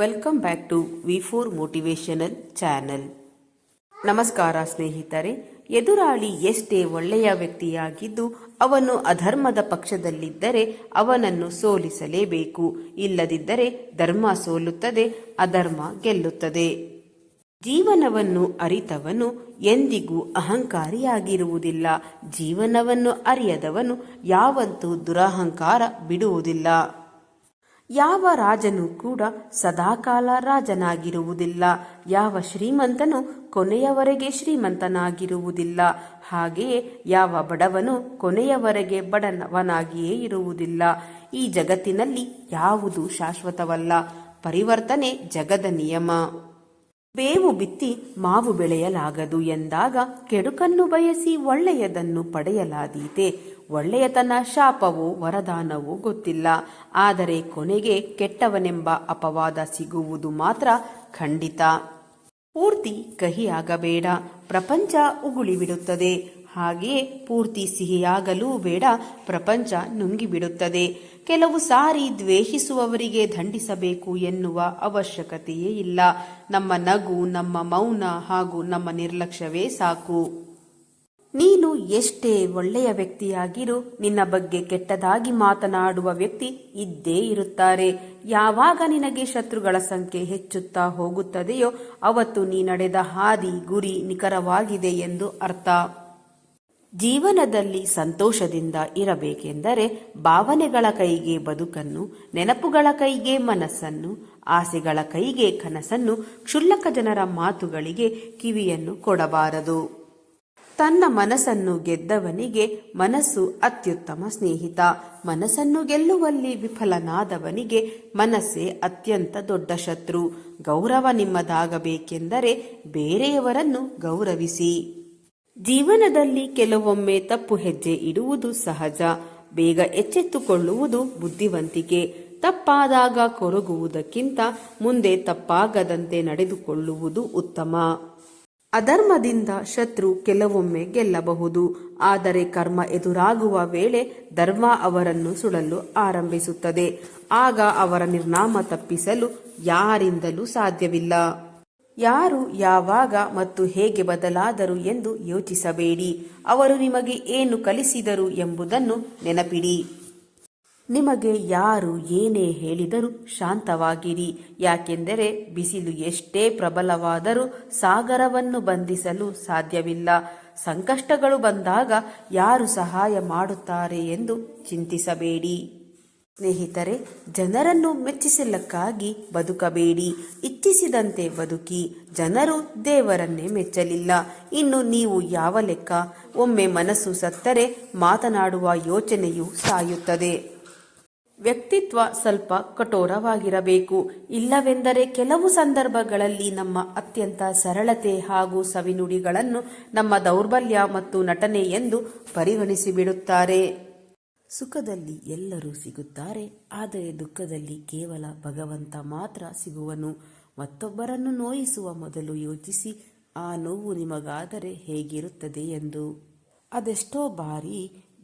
Welcome back to ವಿ4 motivational channel. ನಮಸ್ಕಾರ ಸ್ನೇಹಿತರೆ. ಎದುರಾಳಿ ಎಷ್ಟೇ ಒಳ್ಳೆಯ ವ್ಯಕ್ತಿಯಾಗಿದ್ದು ಅವನು ಅಧರ್ಮದ ಪಕ್ಷದಲ್ಲಿದ್ದರೆ ಅವನನ್ನು ಸೋಲಿಸಲೇಬೇಕು. ಇಲ್ಲದಿದ್ದರೆ ಧರ್ಮ ಸೋಲುತ್ತದೆ, ಅಧರ್ಮ ಗೆಲ್ಲುತ್ತದೆ. ಜೀವನವನ್ನು ಅರಿತವನು ಎಂದಿಗೂ ಅಹಂಕಾರಿಯಾಗಿರುವುದಿಲ್ಲ. ಜೀವನವನ್ನು ಅರಿಯದವನು ಯಾವತ್ತೂ ದುರಹಂಕಾರ ಬಿಡುವುದಿಲ್ಲ. ಯಾವ ರಾಜನು ಕೂಡ ಸದಾಕಾಲ ರಾಜನಾಗಿರುವುದಿಲ್ಲ. ಯಾವ ಶ್ರೀಮಂತನು ಕೊನೆಯವರೆಗೆ ಶ್ರೀಮಂತನಾಗಿರುವುದಿಲ್ಲ. ಹಾಗೆಯೇ ಯಾವ ಬಡವನು ಕೊನೆಯವರೆಗೆ ಬಡವನಾಗಿಯೇ ಇರುವುದಿಲ್ಲ. ಈ ಜಗತ್ತಿನಲ್ಲಿ ಯಾವುದೂ ಶಾಶ್ವತವಲ್ಲ. ಪರಿವರ್ತನೆ ಜಗದ ನಿಯಮ. ಬೇವು ಬಿತ್ತಿ ಮಾವು ಬೆಳೆಯಲಾಗದು ಎಂದಾಗ ಕೆಡುಕನ್ನು ಬಯಸಿ ಒಳ್ಳೆಯದನ್ನು ಪಡೆಯಲಾದೀತೆ. ಒಳ್ಳೆಯತನ ಶಾಪವೋ ವರದಾನವೋ ಗೊತ್ತಿಲ್ಲ. ಆದರೆ ಕೊನೆಗೆ ಕೆಟ್ಟವನೆಂಬ ಅಪವಾದ ಸಿಗುವುದು ಮಾತ್ರ ಖಂಡಿತ. ಪೂರ್ತಿ ಕಹಿಯಾಗಬೇಡ, ಪ್ರಪಂಚ ಉಗುಳಿಬಿಡುತ್ತದೆ. ಹಾಗೆಯೇ ಪೂರ್ತಿ ಸಿಹಿಯಾಗಲೂ ಬೇಡ, ಪ್ರಪಂಚ ನುಂಗಿಬಿಡುತ್ತದೆ. ಕೆಲವು ಸಾರಿ ದ್ವೇಷಿಸುವವರಿಗೆ ದಂಡಿಸಬೇಕು ಎನ್ನುವ ಅವಶ್ಯಕತೆಯೇ ಇಲ್ಲ. ನಮ್ಮ ನಗು, ನಮ್ಮ ಮೌನ ಹಾಗೂ ನಮ್ಮ ನಿರ್ಲಕ್ಷ್ಯವೇ ಸಾಕು. ನೀನು ಎಷ್ಟೇ ಒಳ್ಳೆಯ ವ್ಯಕ್ತಿಯಾಗಿರು, ನಿನ್ನ ಬಗ್ಗೆ ಕೆಟ್ಟದಾಗಿ ಮಾತನಾಡುವ ವ್ಯಕ್ತಿ ಇದ್ದೇ ಇರುತ್ತಾರೆ. ಯಾವಾಗ ನಿನಗೆ ಶತ್ರುಗಳ ಸಂಖ್ಯೆ ಹೆಚ್ಚುತ್ತಾ ಹೋಗುತ್ತದೆಯೋ ಅವತ್ತು ನೀ ನಡೆದ ಹಾದಿ, ಗುರಿ ನಿಖರವಾಗಿದೆ ಎಂದು ಅರ್ಥ. ಜೀವನದಲ್ಲಿ ಸಂತೋಷದಿಂದ ಇರಬೇಕೆಂದರೆ ಭಾವನೆಗಳ ಕೈಗೆ ಬದುಕನ್ನು, ನೆನಪುಗಳ ಕೈಗೆ ಮನಸ್ಸನ್ನು, ಆಸೆಗಳ ಕೈಗೆ ಕನಸನ್ನು, ಕ್ಷುಲ್ಲಕ ಜನರ ಮಾತುಗಳಿಗೆ ಕಿವಿಯನ್ನು ಕೊಡಬಾರದು. ತನ್ನ ಮನಸ್ಸನ್ನು ಗೆದ್ದವನಿಗೆ ಮನಸ್ಸು ಅತ್ಯುತ್ತಮ ಸ್ನೇಹಿತ. ಮನಸ್ಸನ್ನು ಗೆಲ್ಲುವಲ್ಲಿ ವಿಫಲನಾದವನಿಗೆ ಮನಸ್ಸೇ ಅತ್ಯಂತ ದೊಡ್ಡ ಶತ್ರು. ಗೌರವ ನಿಮ್ಮದಾಗಬೇಕೆಂದರೆ ಬೇರೆಯವರನ್ನು ಗೌರವಿಸಿ. ಜೀವನದಲ್ಲಿ ಕೆಲವೊಮ್ಮೆ ತಪ್ಪು ಹೆಜ್ಜೆ ಇಡುವುದು ಸಹಜ. ಬೇಗ ಎಚ್ಚೆತ್ತುಕೊಳ್ಳುವುದು ಬುದ್ಧಿವಂತಿಕೆ. ತಪ್ಪಾದಾಗ ಕೊರಗುವುದಕ್ಕಿಂತ ಮುಂದೆ ತಪ್ಪಾಗದಂತೆ ನಡೆದುಕೊಳ್ಳುವುದು ಉತ್ತಮ. ಅಧರ್ಮದಿಂದ ಶತ್ರು ಕೆಲವೊಮ್ಮೆ ಗೆಲ್ಲಬಹುದು. ಆದರೆ ಕರ್ಮ ಎದುರಾಗುವ ವೇಳೆ ಧರ್ಮ ಅವರನ್ನು ಸುಡಲು ಆರಂಭಿಸುತ್ತದೆ. ಆಗ ಅವರ ನಿರ್ನಾಮ ತಪ್ಪಿಸಲು ಯಾರಿಂದಲೂ ಸಾಧ್ಯವಿಲ್ಲ. ಯಾರು ಯಾವಾಗ ಮತ್ತು ಹೇಗೆ ಬದಲಾದರು ಎಂದು ಯೋಚಿಸಬೇಡಿ. ಅವರು ನಿಮಗೆ ಏನು ಕಲಿಸಿದರು ಎಂಬುದನ್ನು ನೆನಪಿಡಿ. ನಿಮಗೆ ಯಾರು ಏನೇ ಹೇಳಿದರೂ ಶಾಂತವಾಗಿರಿ. ಯಾಕೆಂದರೆ ಬಿಸಿಲು ಎಷ್ಟೇ ಪ್ರಬಲವಾದರೂ ಸಾಗರವನ್ನು ಬಂಧಿಸಲು ಸಾಧ್ಯವಿಲ್ಲ. ಸಂಕಷ್ಟಗಳು ಬಂದಾಗ ಯಾರು ಸಹಾಯ ಮಾಡುತ್ತಾರೆ ಎಂದು ಚಿಂತಿಸಬೇಡಿ. ಸ್ನೇಹಿತರೆ, ಜನರನ್ನು ಮೆಚ್ಚಿಸಲಿಕ್ಕಾಗಿ ಬದುಕಬೇಡಿ, ಇಚ್ಛಿಸಿದಂತೆ ಬದುಕಿ. ಜನರು ದೇವರನ್ನೇ ಮೆಚ್ಚಲಿಲ್ಲ, ಇನ್ನು ನೀವು ಯಾವ ಲೆಕ್ಕ? ಒಮ್ಮೆ ಮನಸ್ಸು ಸತ್ತರೆ ಮಾತನಾಡುವ ಯೋಚನೆಯು ಸಾಯುತ್ತದೆ. ವ್ಯಕ್ತಿತ್ವ ಸ್ವಲ್ಪ ಕಠೋರವಾಗಿರಬೇಕು. ಇಲ್ಲವೆಂದರೆ ಕೆಲವು ಸಂದರ್ಭಗಳಲ್ಲಿ ನಮ್ಮ ಅತ್ಯಂತ ಸರಳತೆ ಹಾಗೂ ಸವಿನುಡಿಗಳನ್ನು ನಮ್ಮ ದೌರ್ಬಲ್ಯ ಮತ್ತು ನಟನೆ ಎಂದು ಪರಿಗಣಿಸಿಬಿಡುತ್ತಾರೆ. ಸುಖದಲ್ಲಿ ಎಲ್ಲರೂ ಸಿಗುತ್ತಾರೆ, ಆದರೆ ದುಃಖದಲ್ಲಿ ಕೇವಲ ಭಗವಂತ ಮಾತ್ರ ಸಿಗುವನು. ಮತ್ತೊಬ್ಬರನ್ನು ನೋಯಿಸುವ ಮೊದಲು ಯೋಚಿಸಿ, ಆ ನೋವು ನಿಮಗಾದರೆ ಹೇಗಿರುತ್ತದೆ ಎಂದು. ಅದೆಷ್ಟೋ ಬಾರಿ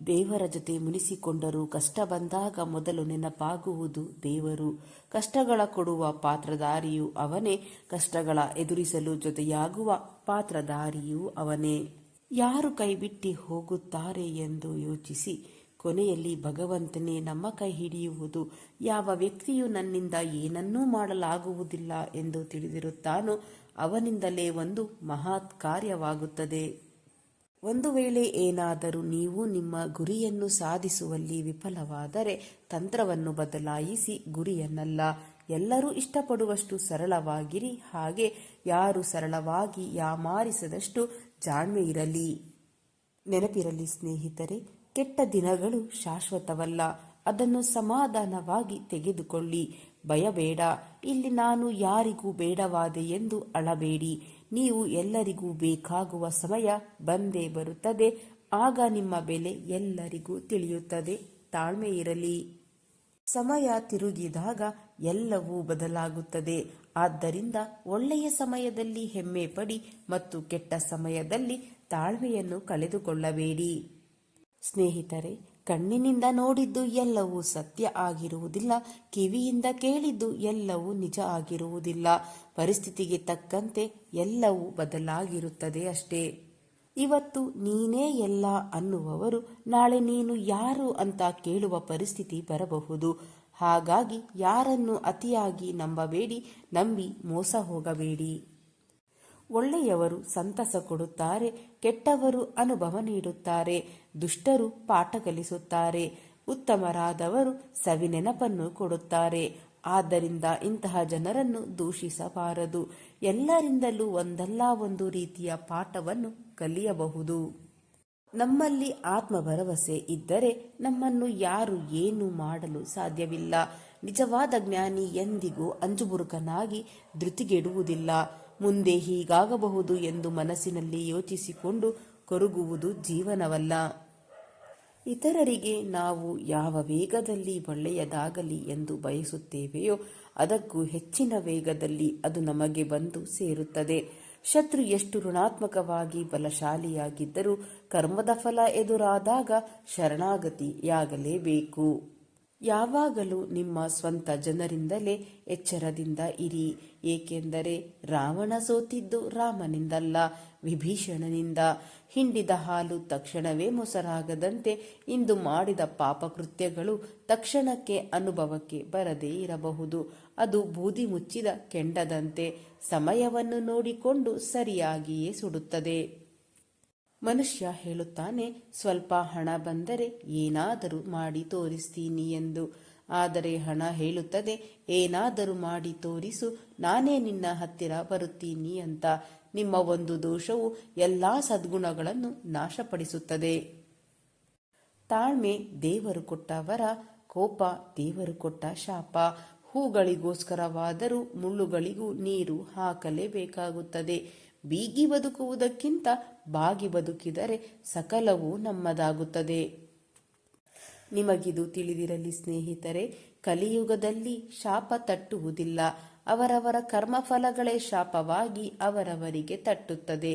ದೇವರ ಜೊತೆ ಮುನಿಸಿಕೊಂಡರೂ ಕಷ್ಟ ಬಂದಾಗ ಮೊದಲು ನೆನಪಾಗುವುದು ದೇವರು. ಕಷ್ಟಗಳ ಕೊಡುವ ಪಾತ್ರಧಾರಿಯೂ ಅವನೇ, ಕಷ್ಟಗಳ ಎದುರಿಸಲು ಜೊತೆಯಾಗುವ ಪಾತ್ರಧಾರಿಯೂ ಅವನೇ. ಯಾರು ಕೈಬಿಟ್ಟು ಹೋಗುತ್ತಾರೆ ಎಂದು ಯೋಚಿಸಿ, ಕೊನೆಯಲ್ಲಿ ಭಗವಂತನೇ ನಮ್ಮ ಕೈ ಹಿಡಿಯುವುದು. ಯಾವ ವ್ಯಕ್ತಿಯು ನನ್ನಿಂದ ಏನನ್ನೂ ಮಾಡಲಾಗುವುದಿಲ್ಲ ಎಂದು ತಿಳಿದಿರುತ್ತಾನೋ ಅವನಿಂದಲೇ ಒಂದು ಮಹತ್ ಕಾರ್ಯವಾಗುತ್ತದೆ. ಒಂದು ವೇಳೆ ಏನಾದರೂ ನೀವು ನಿಮ್ಮ ಗುರಿಯನ್ನು ಸಾಧಿಸುವಲ್ಲಿ ವಿಫಲವಾದರೆ ತಂತ್ರವನ್ನು ಬದಲಾಯಿಸಿ, ಗುರಿಯನ್ನಲ್ಲ. ಎಲ್ಲರೂ ಇಷ್ಟಪಡುವಷ್ಟು ಸರಳವಾಗಿರಿ. ಹಾಗೆ ಯಾರು ಸರಳವಾಗಿ ಯಾಮಾರಿಸದಷ್ಟು ಜಾಣ್ಮೆ ಇರಲಿ. ನೆನಪಿರಲಿ ಸ್ನೇಹಿತರೆ, ಕೆಟ್ಟ ದಿನಗಳು ಶಾಶ್ವತವಲ್ಲ. ಅದನ್ನು ಸಮಾಧಾನವಾಗಿ ತೆಗೆದುಕೊಳ್ಳಿ. ಭಯಬೇಡ. ಇಲ್ಲಿ ನಾನು ಯಾರಿಗೂ ಬೇಡವಾದೆ ಎಂದು ಅಳಬೇಡಿ. ನೀವು ಎಲ್ಲರಿಗೂ ಬೇಕಾಗುವ ಸಮಯ ಬಂದೇ ಬರುತ್ತದೆ. ಆಗ ನಿಮ್ಮ ಬೆಲೆ ಎಲ್ಲರಿಗೂ ತಿಳಿಯುತ್ತದೆ. ತಾಳ್ಮೆ ಇರಲಿ. ಸಮಯ ತಿರುಗಿದಾಗ ಎಲ್ಲವೂ ಬದಲಾಗುತ್ತದೆ. ಆದ್ದರಿಂದ ಒಳ್ಳೆಯ ಸಮಯದಲ್ಲಿ ಹೆಮ್ಮೆ ಪಡಿ ಮತ್ತು ಕೆಟ್ಟ ಸಮಯದಲ್ಲಿ ತಾಳ್ಮೆಯನ್ನು ಕಳೆದುಕೊಳ್ಳಬೇಡಿ. ಸ್ನೇಹಿತರೆ, ಕಣ್ಣಿನಿಂದ ನೋಡಿದ್ದು ಎಲ್ಲವೂ ಸತ್ಯ ಆಗಿರುವುದಿಲ್ಲ, ಕಿವಿಯಿಂದ ಕೇಳಿದ್ದು ಎಲ್ಲವೂ ನಿಜ ಆಗಿರುವುದಿಲ್ಲ. ಪರಿಸ್ಥಿತಿಗೆ ತಕ್ಕಂತೆ ಎಲ್ಲವೂ ಬದಲಾಗಿರುತ್ತದೆ ಅಷ್ಟೇ. ಇವತ್ತು ನೀನೇ ಎಲ್ಲ ಅನ್ನುವವರು ನಾಳೆ ನೀನು ಯಾರು ಅಂತ ಕೇಳುವ ಪರಿಸ್ಥಿತಿ ಬರಬಹುದು. ಹಾಗಾಗಿ ಯಾರನ್ನು ಅತಿಯಾಗಿ ನಂಬಬೇಡಿ, ನಂಬಿ ಮೋಸ ಹೋಗಬೇಡಿ. ಒಳ್ಳೆಯವರು ಸಂತಸ ಕೊಡುತ್ತಾರೆ, ಕೆಟ್ಟವರು ಅನುಭವ ನೀಡುತ್ತಾರೆ, ದುಷ್ಟರು ಪಾಠ ಕಲಿಸುತ್ತಾರೆ, ಉತ್ತಮರಾದವರು ಸವಿನೆನಪನ್ನು ಕೊಡುತ್ತಾರೆ. ಆದ್ದರಿಂದ ಇಂತಹ ಜನರನ್ನು ದೂಷಿಸಬಾರದು. ಎಲ್ಲರಿಂದಲೂ ಒಂದಲ್ಲ ಒಂದು ರೀತಿಯ ಪಾಠವನ್ನು ಕಲಿಯಬಹುದು. ನಮ್ಮಲ್ಲಿ ಆತ್ಮಭರವಸೆ ಇದ್ದರೆ ನಮ್ಮನ್ನು ಯಾರು ಏನು ಮಾಡಲು ಸಾಧ್ಯವಿಲ್ಲ. ನಿಜವಾದ ಜ್ಞಾನಿ ಎಂದಿಗೂ ಅಂಜುಬುರುಕನಾಗಿ ಧೃತಿಗೆಡುವುದಿಲ್ಲ. ಮುಂದೆ ಹೀಗಾಗಬಹುದು ಎಂದು ಮನಸ್ಸಿನಲ್ಲಿ ಯೋಚಿಸಿಕೊಂಡು ಕೊರಗುವುದು ಜೀವನವಲ್ಲ. ಇತರರಿಗೆ ನಾವು ಯಾವ ವೇಗದಲ್ಲಿ ಒಳ್ಳೆಯದಾಗಲಿ ಎಂದು ಬಯಸುತ್ತೇವೆಯೋ ಅದಕ್ಕೂ ಹೆಚ್ಚಿನ ವೇಗದಲ್ಲಿ ಅದು ನಮಗೆ ಬಂದು ಸೇರುತ್ತದೆ. ಶತ್ರು ಎಷ್ಟು ಋಣಾತ್ಮಕವಾಗಿ ಬಲಶಾಲಿಯಾಗಿದ್ದರೂ ಕರ್ಮದ ಫಲ ಎದುರಾದಾಗ ಶರಣಾಗತಿಯಾಗಲೇಬೇಕು. ಯಾವಾಗಲೂ ನಿಮ್ಮ ಸ್ವಂತ ಜನರಿಂದಲೇ ಎಚ್ಚರದಿಂದ ಇರಿ. ಏಕೆಂದರೆ ರಾವಣ ಸೋತಿದ್ದು ರಾಮನಿಂದಲ್ಲ, ವಿಭೀಷಣನಿಂದ. ಹಿಂಡಿದ ಹಾಲು ತಕ್ಷಣವೇ ಮೊಸರಾಗದಂತೆ ಇಂದು ಮಾಡಿದ ಪಾಪಕೃತ್ಯಗಳು ತಕ್ಷಣಕ್ಕೆ ಅನುಭವಕ್ಕೆ ಬರದೇ ಇರಬಹುದು. ಅದು ಬೂದಿ ಮುಚ್ಚಿದ ಕೆಂಡದಂತೆ ಸಮಯವನ್ನು ನೋಡಿಕೊಂಡು ಸರಿಯಾಗಿಯೇ ಸುಡುತ್ತದೆ. ಮನುಷ್ಯ ಹೇಳುತ್ತಾನೆ, ಸ್ವಲ್ಪ ಹಣ ಬಂದರೆ ಏನಾದರೂ ಮಾಡಿ ತೋರಿಸ್ತೀನಿ ಎಂದು. ಆದರೆ ಹಣ ಹೇಳುತ್ತದೆ, ಏನಾದರೂ ಮಾಡಿ ತೋರಿಸು, ನಾನೇ ನಿನ್ನ ಹತ್ತಿರ ಬರುತ್ತೀನಿ ಅಂತ. ನಿಮ್ಮ ಒಂದು ದೋಷವು ಎಲ್ಲಾ ಸದ್ಗುಣಗಳನ್ನು ನಾಶಪಡಿಸುತ್ತದೆ. ತಾಳ್ಮೆ ದೇವರು ಕೊಟ್ಟ ವರ, ಕೋಪ ದೇವರು ಕೊಟ್ಟ ಶಾಪ. ಹೂಗಳಿಗೋಸ್ಕರವಾದರೂ ಮುಳ್ಳುಗಳಿಗೂ ನೀರು ಹಾಕಲೇಬೇಕಾಗುತ್ತದೆ. ಬೀಗಿ ಬದುಕುವುದಕ್ಕಿಂತ ಬಾಗಿ ಬದುಕಿದರೆ ಸಕಲವೂ ನಮ್ಮದಾಗುತ್ತದೆ. ನಿಮಗಿದು ತಿಳಿದಿರಲಿ ಸ್ನೇಹಿತರೆ, ಕಲಿಯುಗದಲ್ಲಿ ಶಾಪ ತಟ್ಟುವುದಿಲ್ಲ. ಅವರವರ ಕರ್ಮಫಲಗಳೇ ಶಾಪವಾಗಿ ಅವರವರಿಗೆ ತಟ್ಟುತ್ತದೆ.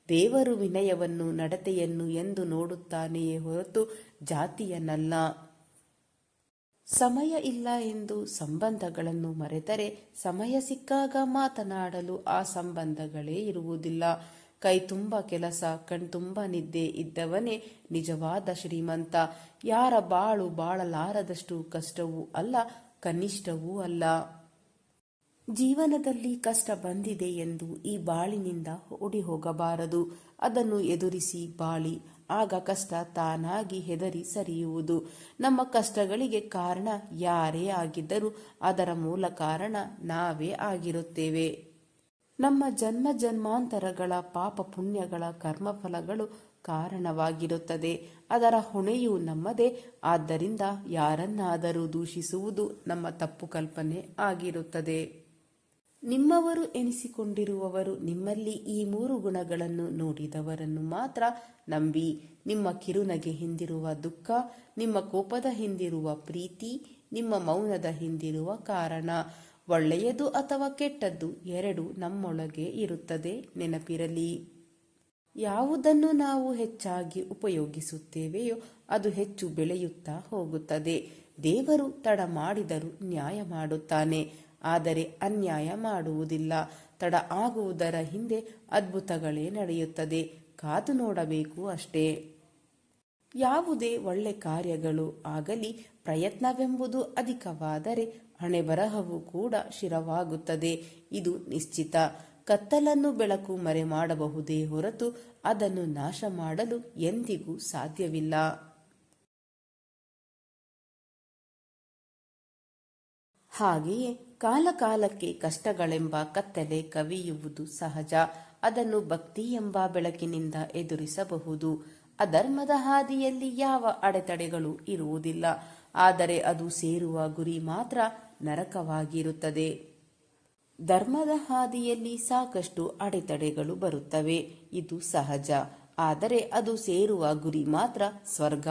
ದೇವರು ವಿನಯವನ್ನು, ನಡತೆಯನ್ನು ಎಂದು ನೋಡುತ್ತಾನೆಯೇ ಹೊರತು ಜಾತಿಯನ್ನಲ್ಲ. ಸಮಯ ಇಲ್ಲ ಎಂದು ಸಂಬಂಧಗಳನ್ನು ಮರೆತರೆ ಸಮಯ ಸಿಕ್ಕಾಗ ಮಾತನಾಡಲು ಆ ಸಂಬಂಧಗಳೇ ಇರುವುದಿಲ್ಲ. ಕೈ ತುಂಬ ಕೆಲಸ, ಕಣ್ತುಂಬ ನಿದ್ದೆ ಇದ್ದವನೇ ನಿಜವಾದ ಶ್ರೀಮಂತ. ಯಾರ ಬಾಳು ಬಾಳಲಾರದಷ್ಟು ಕಷ್ಟವೂ ಅಲ್ಲ, ಕನಿಷ್ಠವೂ ಅಲ್ಲ. ಜೀವನದಲ್ಲಿ ಕಷ್ಟ ಬಂದಿದೆ ಎಂದು ಈ ಬಾಳಿನಿಂದ ಓಡಿ ಹೋಗಬಾರದು. ಅದನ್ನು ಎದುರಿಸಿ ಬಾಳಿ. ಆಗ ಕಷ್ಟ ತಾನಾಗಿ ಹೆದರಿ ಸರಿಯುವುದು. ನಮ್ಮ ಕಷ್ಟಗಳಿಗೆ ಕಾರಣ ಯಾರೇ ಆಗಿದ್ದರೂ ಅದರ ಮೂಲ ಕಾರಣ ನಾವೇ ಆಗಿರುತ್ತೇವೆ. ನಮ್ಮ ಜನ್ಮ ಜನ್ಮಾಂತರಗಳ ಪಾಪ ಪುಣ್ಯಗಳ ಕರ್ಮಫಲಗಳು ಕಾರಣವಾಗಿರುತ್ತದೆ. ಅದರ ಹೊಣೆಯೂ ನಮ್ಮದೇ. ಆದ್ದರಿಂದ ಯಾರನ್ನಾದರೂ ದೂಷಿಸುವುದು ನಮ್ಮ ತಪ್ಪು ಕಲ್ಪನೆ ಆಗಿರುತ್ತದೆ. ನಿಮ್ಮವರು ಎನಿಸಿಕೊಂಡಿರುವವರು ನಿಮ್ಮಲ್ಲಿ ಈ 3 ಗುಣಗಳನ್ನು ನೋಡಿದವರನ್ನು ಮಾತ್ರ ನಂಬಿ. ನಿಮ್ಮ ಕಿರುನಗೆ ಹಿಂದಿರುವ ದುಃಖ, ನಿಮ್ಮ ಕೋಪದ ಹಿಂದಿರುವ ಪ್ರೀತಿ, ನಿಮ್ಮ ಮೌನದ ಹಿಂದಿರುವ ಕಾರಣ. ಒಳ್ಳೆಯದು ಅಥವಾ ಕೆಟ್ಟದ್ದು ಎರಡೂ ನಮ್ಮೊಳಗೆ ಇರುತ್ತದೆ, ನೆನಪಿರಲಿ. ಯಾವುದನ್ನು ನಾವು ಹೆಚ್ಚಾಗಿ ಉಪಯೋಗಿಸುತ್ತೇವೆಯೋ ಅದು ಹೆಚ್ಚು ಬೆಳೆಯುತ್ತಾ ಹೋಗುತ್ತದೆ. ದೇವರು ತಡ ಮಾಡಿದರೂ ನ್ಯಾಯ ಮಾಡುತ್ತಾನೆ, ಆದರೆ ಅನ್ಯಾಯ ಮಾಡುವುದಿಲ್ಲ. ತಡ ಆಗುವುದರ ಹಿಂದೆ ಅದ್ಭುತಗಳೇ ನಡೆಯುತ್ತದೆ. ಕಾದು ನೋಡಬೇಕು ಅಷ್ಟೇ. ಯಾವುದೇ ಒಳ್ಳೆ ಕಾರ್ಯಗಳು ಆಗಲಿ, ಪ್ರಯತ್ನವೆಂಬುದು ಅಧಿಕವಾದರೆ ಹಣೆಬರಹವು ಕೂಡ ಶಿರವಾಗುತ್ತದೆ. ಇದು ನಿಶ್ಚಿತ. ಕತ್ತಲನ್ನು ಬೆಳಕು ಮರೆ ಮಾಡಬಹುದೇ ಹೊರತು ಅದನ್ನು ನಾಶ ಮಾಡಲು ಎಂದಿಗೂ ಸಾಧ್ಯವಿಲ್ಲ. ಹಾಗೆಯೇ ಕಾಲಕಾಲಕ್ಕೆ ಕಷ್ಟಗಳೆಂಬ ಕತ್ತಲೆ ಕವಿಯುವುದು ಸಹಜ. ಅದನ್ನು ಭಕ್ತಿ ಎಂಬ ಬೆಳಕಿನಿಂದ ಎದುರಿಸಬಹುದು. ಅಧರ್ಮದ ಹಾದಿಯಲ್ಲಿ ಯಾವ ಅಡೆತಡೆಗಳು ಇರುವುದಿಲ್ಲ, ಆದರೆ ಅದು ಸೇರುವ ಗುರಿ ಮಾತ್ರ ನರಕವಾಗಿರುತ್ತದೆ. ಧರ್ಮದ ಹಾದಿಯಲ್ಲಿ ಸಾಕಷ್ಟು ಅಡೆತಡೆಗಳು ಬರುತ್ತವೆ, ಇದು ಸಹಜ. ಆದರೆ ಅದು ಸೇರುವ ಗುರಿ ಮಾತ್ರ ಸ್ವರ್ಗ.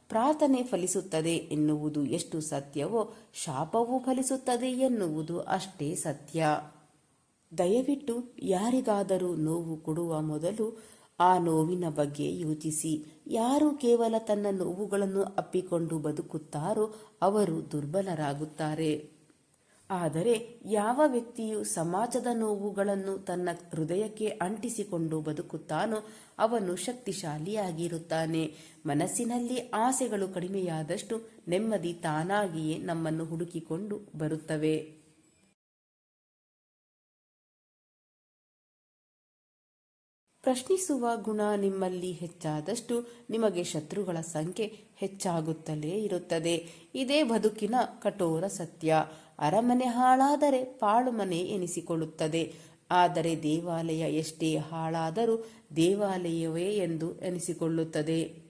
ಪ್ರಾರ್ಥನೆ ಫಲಿಸುತ್ತದೆ ಎನ್ನುವುದು ಎಷ್ಟು ಸತ್ಯವೋ ಶಾಪವೂ ಫಲಿಸುತ್ತದೆ ಎನ್ನುವುದು ಅಷ್ಟೇ ಸತ್ಯ. ದಯವಿಟ್ಟು ಯಾರಿಗಾದರೂ ನೋವು ಕೊಡುವ ಮೊದಲು ಆ ನೋವಿನ ಬಗ್ಗೆ ಯೋಚಿಸಿ. ಯಾರು ಕೇವಲ ತನ್ನ ನೋವುಗಳನ್ನು ಅಪ್ಪಿಕೊಂಡು ಬದುಕುತ್ತಾರೋ ಅವರು ದುರ್ಬಲರಾಗುತ್ತಾರೆ. ಆದರೆ ಯಾವ ವ್ಯಕ್ತಿಯು ಸಮಾಜದ ನೋವುಗಳನ್ನು ತನ್ನ ಹೃದಯಕ್ಕೆ ಅಂಟಿಸಿಕೊಂಡು ಬದುಕುತ್ತಾನೋ ಅವನು ಶಕ್ತಿಶಾಲಿಯಾಗಿರುತ್ತಾನೆ. ಮನಸ್ಸಿನಲ್ಲಿ ಆಸೆಗಳು ಕಡಿಮೆಯಾದಷ್ಟು ನೆಮ್ಮದಿ ತಾನಾಗಿಯೇ ನಮ್ಮನ್ನು ಹುಡುಕಿಕೊಂಡು ಬರುತ್ತವೆ. ಪ್ರಶ್ನಿಸುವ ಗುಣ ನಿಮ್ಮಲ್ಲಿ ಹೆಚ್ಚಾದಷ್ಟು ನಿಮಗೆ ಶತ್ರುಗಳ ಸಂಖ್ಯೆ ಹೆಚ್ಚಾಗುತ್ತಲೇ ಇರುತ್ತದೆ. ಇದೇ ಬದುಕಿನ ಕಠೋರ ಸತ್ಯ. ಅರಮನೆ ಹಾಳಾದರೆ ಪಾಳುಮನೆ ಎನಿಸಿಕೊಳ್ಳುತ್ತದೆ. ಆದರೆ ದೇವಾಲಯ ಎಷ್ಟೇ ಹಾಳಾದರೂ ದೇವಾಲಯವೇ ಎಂದು ಎನಿಸಿಕೊಳ್ಳುತ್ತದೆ.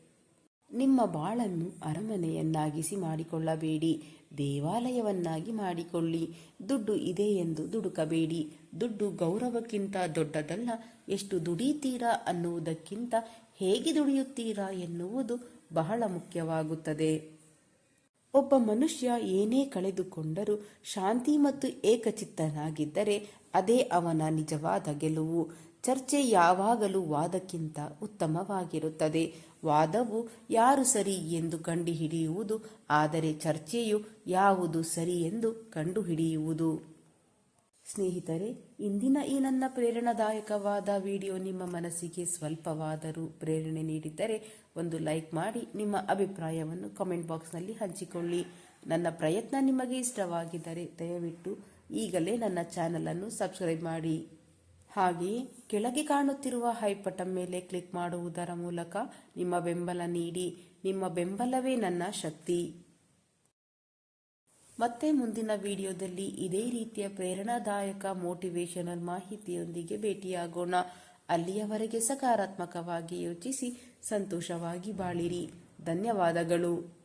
ನಿಮ್ಮ ಬಾಳನ್ನು ಅರಮನೆಯನ್ನಾಗಿಸಿ ಮಾಡಿಕೊಳ್ಳಬೇಡಿ, ದೇವಾಲಯವನ್ನಾಗಿ ಮಾಡಿಕೊಳ್ಳಿ. ದುಡ್ಡು ಇದೆ ಎಂದು ದುಡುಕಬೇಡಿ. ದುಡ್ಡು ಗೌರವಕ್ಕಿಂತ ದೊಡ್ಡದಲ್ಲ. ಎಷ್ಟು ದುಡಿಯುತ್ತೀರಾ ಅನ್ನುವುದಕ್ಕಿಂತ ಹೇಗೆ ದುಡಿಯುತ್ತೀರಾ ಎನ್ನುವುದು ಬಹಳ ಮುಖ್ಯವಾಗುತ್ತದೆ. ಒಬ್ಬ ಮನುಷ್ಯ ಏನೇ ಕಳೆದುಕೊಂಡರೂ ಶಾಂತಿ ಮತ್ತು ಏಕಚಿತ್ತನಾಗಿದ್ದರೆ ಅದೇ ಅವನ ನಿಜವಾದ ಗೆಲುವು. ಚರ್ಚೆ ಯಾವಾಗಲೂ ವಾದಕ್ಕಿಂತ ಉತ್ತಮವಾಗಿರುತ್ತದೆ. ವಾದವು ಯಾರು ಸರಿ ಎಂದು ಕಂಡುಹಿಡಿಯುವುದು, ಆದರೆ ಚರ್ಚೆಯು ಯಾವುದು ಸರಿ ಎಂದು ಕಂಡುಹಿಡಿಯುವುದು. ಸ್ನೇಹಿತರೆ, ಇಂದಿನ ಈ ನನ್ನ ಪ್ರೇರಣಾದಾಯಕವಾದ ವಿಡಿಯೋ ನಿಮ್ಮ ಮನಸ್ಸಿಗೆ ಸ್ವಲ್ಪವಾದರೂ ಪ್ರೇರಣೆ ನೀಡಿದ್ದರೆ ಒಂದು ಲೈಕ್ ಮಾಡಿ ನಿಮ್ಮ ಅಭಿಪ್ರಾಯವನ್ನು ಕಾಮೆಂಟ್ ಬಾಕ್ಸ್ನಲ್ಲಿ ಹಂಚಿಕೊಳ್ಳಿ. ನನ್ನ ಪ್ರಯತ್ನ ನಿಮಗೆ ಇಷ್ಟವಾಗಿದ್ದರೆ ದಯವಿಟ್ಟು ಈಗಲೇ ನನ್ನ ಚಾನಲನ್ನು ಸಬ್ಸ್ಕ್ರೈಬ್ ಮಾಡಿ. ಹಾಗೆಯೇ ಕೆಳಗೆ ಕಾಣುತ್ತಿರುವ ಹೈ ಬಟನ್ ಮೇಲೆ ಕ್ಲಿಕ್ ಮಾಡುವುದರ ಮೂಲಕ ನಿಮ್ಮ ಬೆಂಬಲ ನೀಡಿ. ನಿಮ್ಮ ಬೆಂಬಲವೇ ನನ್ನ ಶಕ್ತಿ. ಮತ್ತೆ ಮುಂದಿನ ವಿಡಿಯೋದಲ್ಲಿ ಇದೇ ರೀತಿಯ ಪ್ರೇರಣಾದಾಯಕ ಮೋಟಿವೇಶನಲ್ ಮಾಹಿತಿಯೊಂದಿಗೆ ಭೇಟಿಯಾಗೋಣ. ಅಲ್ಲಿಯವರೆಗೆ ಸಕಾರಾತ್ಮಕವಾಗಿ ಯೋಚಿಸಿ ಸಂತೋಷವಾಗಿ ಬಾಳಿರಿ. ಧನ್ಯವಾದಗಳು.